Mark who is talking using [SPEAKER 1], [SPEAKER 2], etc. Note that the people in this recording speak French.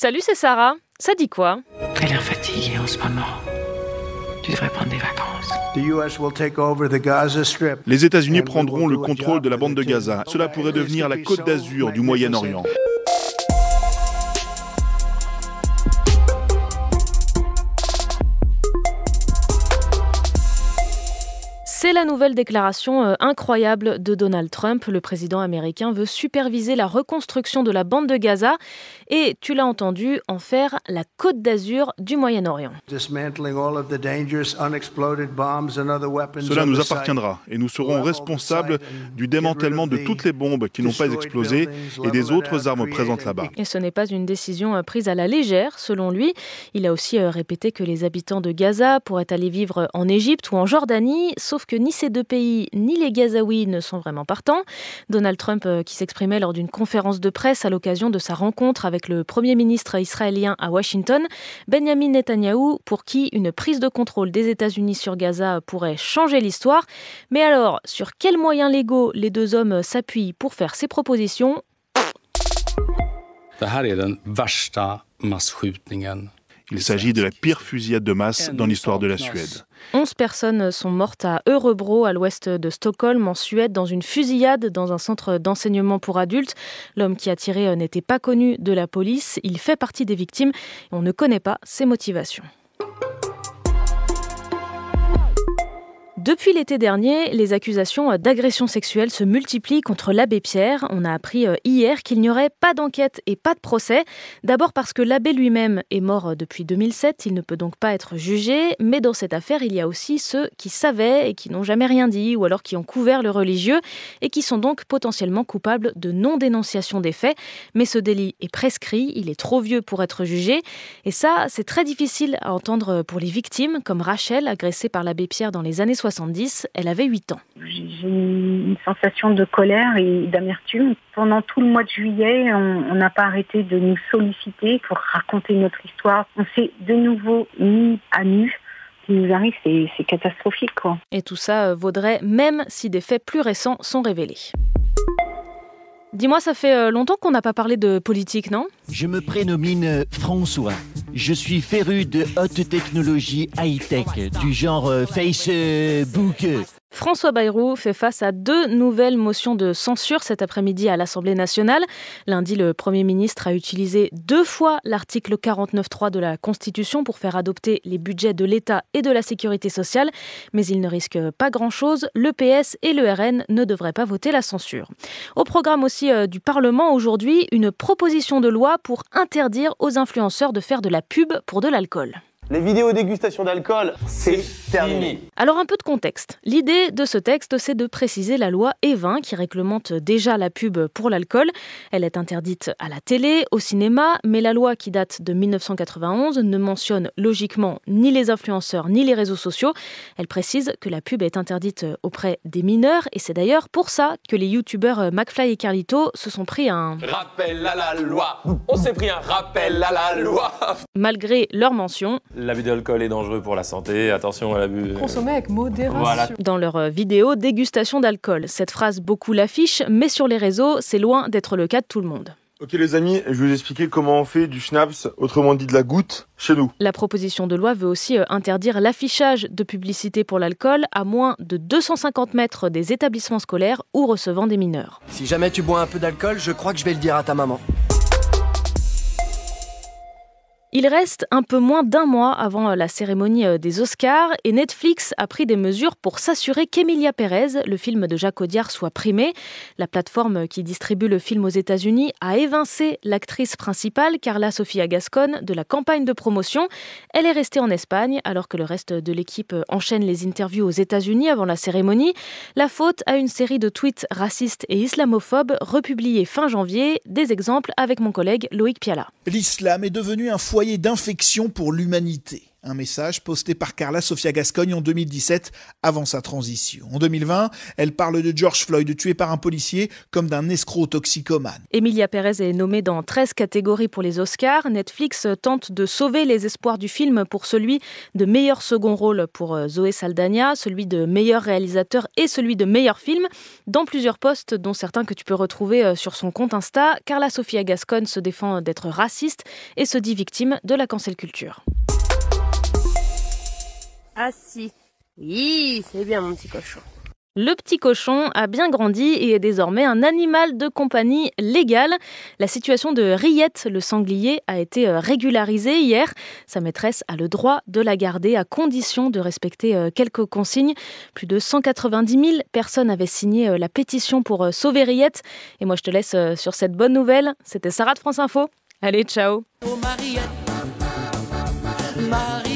[SPEAKER 1] Salut, c'est Sarah. Ça dit quoi?
[SPEAKER 2] T'as l'air fatiguée en ce moment. Tu devrais prendre des vacances.
[SPEAKER 3] Les États-Unis prendront le contrôle de la bande de Gaza. Cela pourrait devenir la Côte d'Azur du Moyen-Orient.
[SPEAKER 1] C'est la nouvelle déclaration incroyable de Donald Trump. Le président américain veut superviser la reconstruction de la bande de Gaza et, tu l'as entendu, en faire la Côte d'Azur du Moyen-Orient.
[SPEAKER 3] Cela nous appartiendra et nous serons responsables du démantèlement de toutes les bombes qui n'ont pas explosé et des autres armes présentes là-bas.
[SPEAKER 1] Et ce n'est pas une décision prise à la légère, selon lui. Il a aussi répété que les habitants de Gaza pourraient aller vivre en Égypte ou en Jordanie, sauf que ni ces deux pays ni les Gazaouis ne sont vraiment partants. Donald Trump qui s'exprimait lors d'une conférence de presse à l'occasion de sa rencontre avec le Premier ministre israélien à Washington, Benjamin Netanyahou, pour qui une prise de contrôle des États-Unis sur Gaza pourrait changer l'histoire. Mais alors, sur quels moyens légaux les deux hommes s'appuient pour faire ces propositions?
[SPEAKER 3] Il s'agit de la pire fusillade de masse dans l'histoire de la Suède.
[SPEAKER 1] 11 personnes sont mortes à Örebro, à l'ouest de Stockholm, en Suède, dans une fusillade dans un centre d'enseignement pour adultes. L'homme qui a tiré n'était pas connu de la police. Il fait partie des victimes et on ne connaît pas ses motivations. Depuis l'été dernier, les accusations d'agression sexuelle se multiplient contre l'abbé Pierre. On a appris hier qu'il n'y aurait pas d'enquête et pas de procès. D'abord parce que l'abbé lui-même est mort depuis 2007, il ne peut donc pas être jugé. Mais dans cette affaire, il y a aussi ceux qui savaient et qui n'ont jamais rien dit, ou alors qui ont couvert le religieux et qui sont donc potentiellement coupables de non-dénonciation des faits. Mais ce délit est prescrit, il est trop vieux pour être jugé. Et ça, c'est très difficile à entendre pour les victimes, comme Rachel, agressée par l'abbé Pierre dans les années 70. Elle avait 8 ans.
[SPEAKER 4] J'ai une sensation de colère et d'amertume. Pendant tout le mois de juillet, on n'a pas arrêté de nous solliciter pour raconter notre histoire. On s'est de nouveau mis à nu. Ce qui nous arrive, c'est catastrophique, quoi.
[SPEAKER 1] Et tout ça vaudrait même si des faits plus récents sont révélés. Dis-moi, ça fait longtemps qu'on n'a pas parlé de politique, non?
[SPEAKER 5] Je me prénomine François. Je suis féru de haute technologie high-tech, du genre Facebook.
[SPEAKER 1] François Bayrou fait face à 2 nouvelles motions de censure cet après-midi à l'Assemblée nationale. Lundi, le Premier ministre a utilisé 2 fois l'article 49.3 de la Constitution pour faire adopter les budgets de l'État et de la Sécurité sociale. Mais il ne risque pas grand-chose. Le PS et le RN ne devraient pas voter la censure. Au programme aussi du Parlement aujourd'hui, une proposition de loi pour interdire aux influenceurs de faire de la pub pour de l'alcool.
[SPEAKER 6] Les vidéos dégustation d'alcool, c'est terminé.
[SPEAKER 1] Alors un peu de contexte. L'idée de ce texte, c'est de préciser la loi E20 qui réglemente déjà la pub pour l'alcool. Elle est interdite à la télé, au cinéma, mais la loi qui date de 1991 ne mentionne logiquement ni les influenceurs ni les réseaux sociaux. Elle précise que la pub est interdite auprès des mineurs et c'est d'ailleurs pour ça que les youtubeurs McFly et Carlito se sont pris un
[SPEAKER 7] rappel à la loi. On s'est pris un rappel à la loi.
[SPEAKER 1] Malgré leur mention.
[SPEAKER 7] L'abus d'alcool est dangereux pour la santé, attention à l'abus.
[SPEAKER 8] Consommer avec modération.
[SPEAKER 7] Voilà.
[SPEAKER 1] Dans leur vidéo dégustation d'alcool. Cette phrase, beaucoup l'affichent, mais sur les réseaux, c'est loin d'être le cas de tout le monde.
[SPEAKER 9] Ok les amis, je vais vous expliquer comment on fait du schnapps, autrement dit de la goutte, chez nous.
[SPEAKER 1] La proposition de loi veut aussi interdire l'affichage de publicité pour l'alcool à moins de 250 mètres des établissements scolaires ou recevant des mineurs.
[SPEAKER 10] Si jamais tu bois un peu d'alcool, je crois que je vais le dire à ta maman.
[SPEAKER 1] Il reste un peu moins d'1 mois avant la cérémonie des Oscars et Netflix a pris des mesures pour s'assurer qu'Emilia Pérez, le film de Jacques Audiard, soit primé. La plateforme qui distribue le film aux États-Unis a évincé l'actrice principale, Carla Sofia Gascon, de la campagne de promotion. Elle est restée en Espagne alors que le reste de l'équipe enchaîne les interviews aux États-Unis avant la cérémonie. La faute à une série de tweets racistes et islamophobes republiés fin janvier. Des exemples avec mon collègue Loïc Piala.
[SPEAKER 11] L'islam est devenu un foyer d'infection pour l'humanité.
[SPEAKER 8] Un message posté par Carla Sofia Gascogne en 2017, avant sa transition. En 2020, elle parle de George Floyd, tué par un policier, comme d'un escroc toxicomane.
[SPEAKER 1] Emilia Pérez est nommée dans 13 catégories pour les Oscars. Netflix tente de sauver les espoirs du film pour celui de meilleur second rôle pour Zoé Saldana, celui de meilleur réalisateur et celui de meilleur film. Dans plusieurs posts, dont certains que tu peux retrouver sur son compte Insta, Carla Sofia Gascogne se défend d'être raciste et se dit victime de la cancel culture.
[SPEAKER 11] Ah si, oui, c'est bien mon petit cochon.
[SPEAKER 1] Le petit cochon a bien grandi et est désormais un animal de compagnie légal. La situation de Riette, le sanglier, a été régularisée hier. Sa maîtresse a le droit de la garder à condition de respecter quelques consignes. Plus de 190 000 personnes avaient signé la pétition pour sauver Riette. Et moi, je te laisse sur cette bonne nouvelle. C'était Sarah de France Info. Allez, ciao.
[SPEAKER 12] Marie.